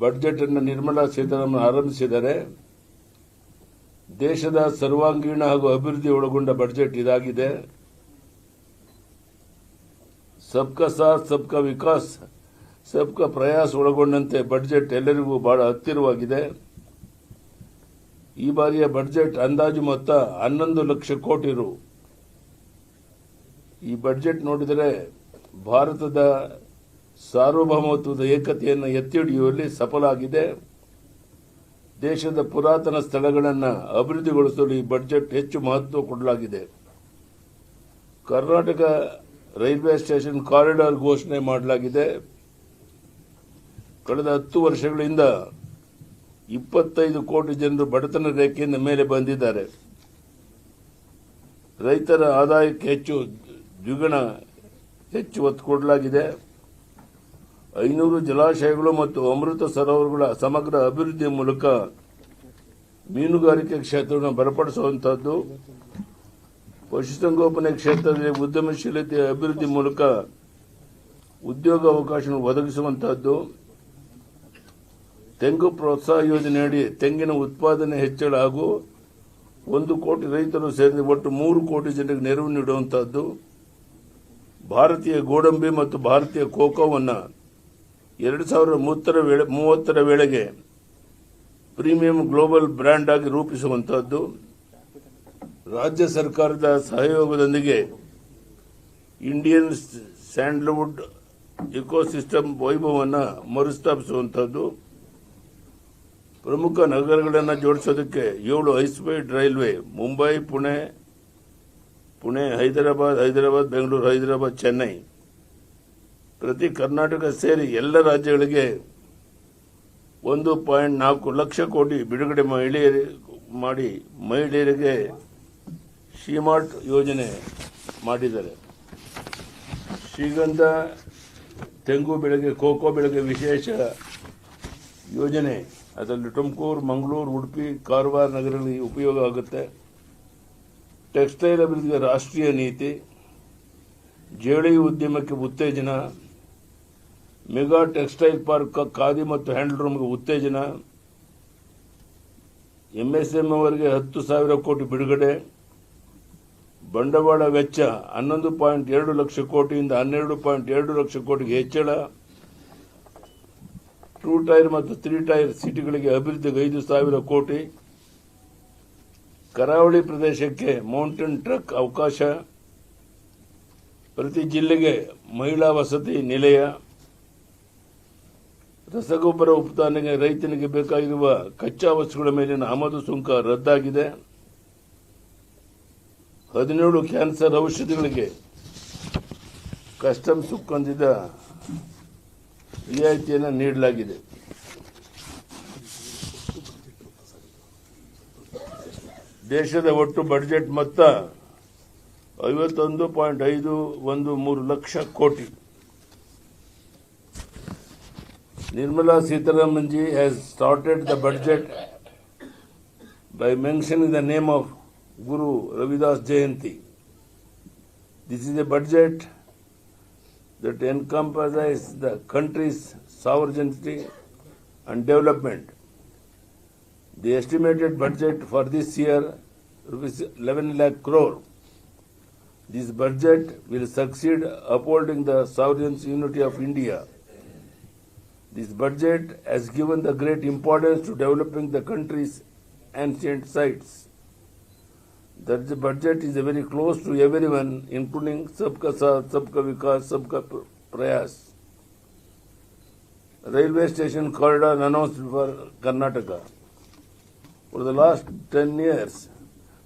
Budget ಅನ್ನು ನಿರ್ಮಲಾ ಸೀತಾರಾಮನ್ ಆರಂಭಿಸಿದ್ದಾರೆ. ದೇಶದ ಸರ್ವಾಂಗೀಣ ಹಾಗೂ ಅಭಿವೃದ್ಧಿ ಒಳಗೊಂಡ ಬಜೆಟ್ ಇದಾಗಿದೆ. ಸಬ್ಕಾ ಸಾಥ್ ಸಬ್ಕಾ ವಿಕಾಸ್ ಸಬ್ಕಾ ಪ್ರಯಾಸ್ ಒಳಗೊಂಡಂತೆ ಬಜೆಟ್ ಎಲ್ಲರಿಗೂ ಬಹಳ ಹತ್ತಿರವಾಗಿದೆ. ಈ ಬಾರಿಯ ಬಜೆಟ್ ಅಂದಾಜು ಮೊತ್ತ 11 ಲಕ್ಷ ಕೋಟಿ ರು. ಈ ಬಜೆಟ್ ನೋಡಿದರೆ ಭಾರತದ ಸಾರ್ವಭೌಮತ್ವದ ಏಕತೆಯನ್ನು ಎತ್ತಿ ಹಿಡಿಯುವಲ್ಲಿ ಸಫಲ ಆಗಿದೆ. ದೇಶದ ಪುರಾತನ ಸ್ಥಳಗಳನ್ನು ಅಭಿವೃದ್ಧಿಗೊಳಿಸಲು ಈ ಬಜೆಟ್ ಹೆಚ್ಚು ಮಹತ್ವ ಕೊಡಲಾಗಿದೆ. ಕರ್ನಾಟಕ ರೈಲ್ವೆ ಸ್ಟೇಷನ್ ಕಾರಿಡಾರ್ ಘೋಷಣೆ ಮಾಡಲಾಗಿದೆ. ಕಳೆದ 10 ವರ್ಷಗಳಿಂದ 25 ಕೋಟಿ ಜನರು ಬಡತನ ರೇಖೆಯಿಂದ ಮೇಲೆ ಬಂದಿದ್ದಾರೆ. ರೈತರ ಆದಾಯಕ್ಕೆ ದ್ವಿಗುಣ ಹೆಚ್ಚು ಒತ್ತು ಕೊಡಲಾಗಿದೆ. 500 ಜಲಾಶಯಗಳು ಮತ್ತು ಅಮೃತ ಸರೋವರಗಳ ಸಮಗ್ರ ಅಭಿವೃದ್ಧಿಯ ಮೂಲಕ ಮೀನುಗಾರಿಕೆ ಕ್ಷೇತ್ರವನ್ನು ಬಲಪಡಿಸುವಂತಹದ್ದು, ಪಶುಸಂಗೋಪನೆ ಕ್ಷೇತ್ರದಲ್ಲಿ ಉದ್ಯಮಶೀಲತೆಯ ಅಭಿವೃದ್ಧಿ ಮೂಲಕ ಉದ್ಯೋಗಾವಕಾಶ ಒದಗಿಸುವಂತಹದ್ದು, ತೆಂಗು ಪ್ರೋತ್ಸಾಹ ಯೋಜನೆಯಡಿ ತೆಂಗಿನ ಉತ್ಪಾದನೆ ಹೆಚ್ಚಳ ಹಾಗೂ 1 ಕೋಟಿ ರೈತರು ಸೇರಿದ ಒಟ್ಟು 3 ಕೋಟಿ ಜನರಿಗೆ ನೆರವು ನೀಡುವಂತಹದ್ದು, ಭಾರತೀಯ ಗೋಡಂಬಿ ಮತ್ತು ಭಾರತೀಯ ಕೋಕೋವನ್ನು 2030ರ ವೇಳೆಗೆ ಪ್ರೀಮಿಯಂ ಗ್ಲೋಬಲ್ ಬ್ರ್ಯಾಂಡ್ ಆಗಿ ರೂಪಿಸುವಂತಹದ್ದು, ರಾಜ್ಯ ಸರ್ಕಾರದ ಸಹಯೋಗದೊಂದಿಗೆ ಇಂಡಿಯನ್ ಸ್ಯಾಂಡಲ್ವುಡ್ ಇಕೋಸಿಸ್ಟಮ್ ವೈಭವವನ್ನು ಮರುಸ್ಥಾಪಿಸುವಂತಹದ್ದು, ಪ್ರಮುಖ ನಗರಗಳನ್ನು ಜೋಡಿಸೋದಕ್ಕೆ 7 ಹೈಸ್ಪೀಡ್ ರೈಲ್ವೆ ಮುಂಬೈ, ಪುಣೆ, ಹೈದರಾಬಾದ್, ಬೆಂಗಳೂರು, ಹೈದರಾಬಾದ್, ಚೆನ್ನೈ, ಪ್ರತಿ ಕರ್ನಾಟಕ ಸೇರಿ ಎಲ್ಲ ರಾಜ್ಯಗಳಿಗೆ 1.4 ಲಕ್ಷ ಕೋಟಿ ಬಿಡುಗಡೆ ಮಾಡಿ ಮಹಿಳೆಯರಿಗೆ ಶ್ರೀಮಾರ್ಟ್ ಯೋಜನೆ ಮಾಡಿದ್ದಾರೆ. ಶ್ರೀಗಂಧ, ತೆಂಗು ಬೆಳೆಗೆ, ಕೋಕೋ ಬೆಳೆಗೆ ವಿಶೇಷ ಯೋಜನೆ, ಅದರಲ್ಲಿ ತುಮಕೂರು, ಮಂಗಳೂರು, ಉಡುಪಿ, ಕಾರವಾರ ನಗರಗಳಿಗೆ ಉಪಯೋಗ ಆಗುತ್ತೆ. ಟೆಕ್ಸ್ಟೈಲ್ ಅಭಿವೃದ್ಧಿಗೆ ರಾಷ್ಟ್ರೀಯ ನೀತಿ, ಜವಳಿ ಉದ್ಯಮಕ್ಕೆ ಉತ್ತೇಜನ, ಮೆಗಾ ಟೆಕ್ಸ್ಟೈಲ್ ಪಾರ್ಕ್, ಖಾದಿ ಮತ್ತು ಹ್ಯಾಂಡ್ಲೂಮ್ಗೆ ಉತ್ತೇಜನ, ಎಂಎಸ್ಎಂಇ ಅವರಿಗೆ 10,000 ಕೋಟಿ ಬಿಡುಗಡೆ, ಬಂಡವಾಳ ವೆಚ್ಚ 11.2 ಲಕ್ಷ ಕೋಟಿಯಿಂದ 12.2 ಲಕ್ಷ ಕೋಟಿಗೆ ಹೆಚ್ಚಳ, 2 ಟೈರ್ ಮತ್ತು 3 ಟೈರ್ ಸಿಟಿಗಳಿಗೆ ಅಭಿವೃದ್ಧಿಗೆ 5,000 ಕೋಟಿ, ಕರಾವಳಿ ಪ್ರದೇಶಕ್ಕೆ ಮೌಂಟೇನ್ ಟ್ರಕ್ ಅವಕಾಶ, ಪ್ರತಿ ಜಿಲ್ಲೆಗೆ ಮಹಿಳಾ ವಸತಿ ನಿಲಯ, ರಸಗೊಬ್ಬರ ಉತ್ಪಾದನೆಗೆ ರೈತನಿಗೆ ಬೇಕಾಗಿರುವ ಕಚ್ಚಾ ವಸ್ತುಗಳ ಮೇಲಿನ ಆಮದು ಸುಂಕ ರದ್ದಾಗಿದೆ. 17 ಕ್ಯಾನ್ಸರ್ ಔಷಧಿಗಳಿಗೆ ಕಸ್ಟಮ್ಸ್ ಸುಂಕದಿಂದ ರಿಯಾಯಿತಿಯನ್ನು ನೀಡಲಾಗಿದೆ. ದೇಶದ ಒಟ್ಟು ಬಜೆಟ್ ಮೊತ್ತ 51.513 ಲಕ್ಷ ಕೋಟಿ. Nirmala Sitharaman ji has started the budget by mentioning the name of Guru Ravidas Jayanti. This is a budget that encompasses the country's sovereignty and development. The estimated budget for this year is 11 lakh crore. This budget will succeed upholding the sovereign unity of India. This budget has given the great importance to developing the country's ancient sites. That the budget is very close to everyone, including Sabka Saath, Sabka Vikas, Sabka Prayas. Railway station corridor announced for Karnataka. For the last 10 years,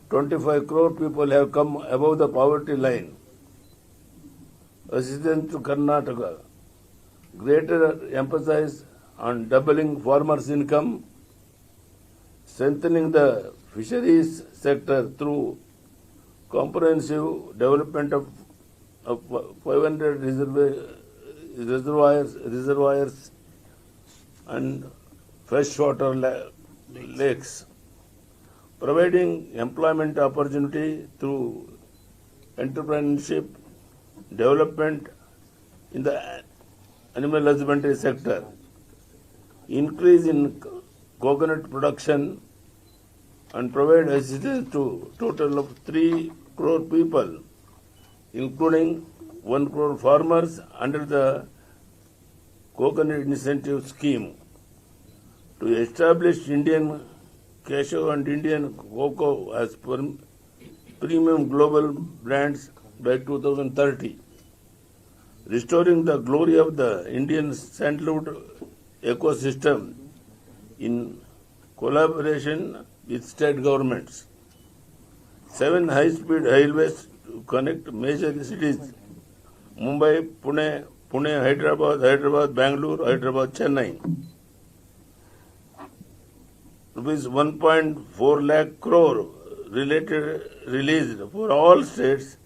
25 crore people have come above the poverty line. Assistance to Karnataka. Greater emphasis on doubling farmers' income, strengthening the fisheries sector through comprehensive development of 500 reservoirs and freshwater lakes, providing employment opportunity through entrepreneurship, development in the animal husbandry sector, increase in coconut production and provide assistance to total of 3 crore people, including 1 crore farmers under the Coconut Incentive Scheme, to establish Indian cashew and Indian cocoa as premium global brands by 2030, restoring the glory of the Indian sandalwood ecosystem in collaboration with state governments. 7 high-speed highways to connect major cities: Mumbai, Pune, Hyderabad, Bangalore, Hyderabad, Chennai. Rupees 1.4 lakh crore released for all states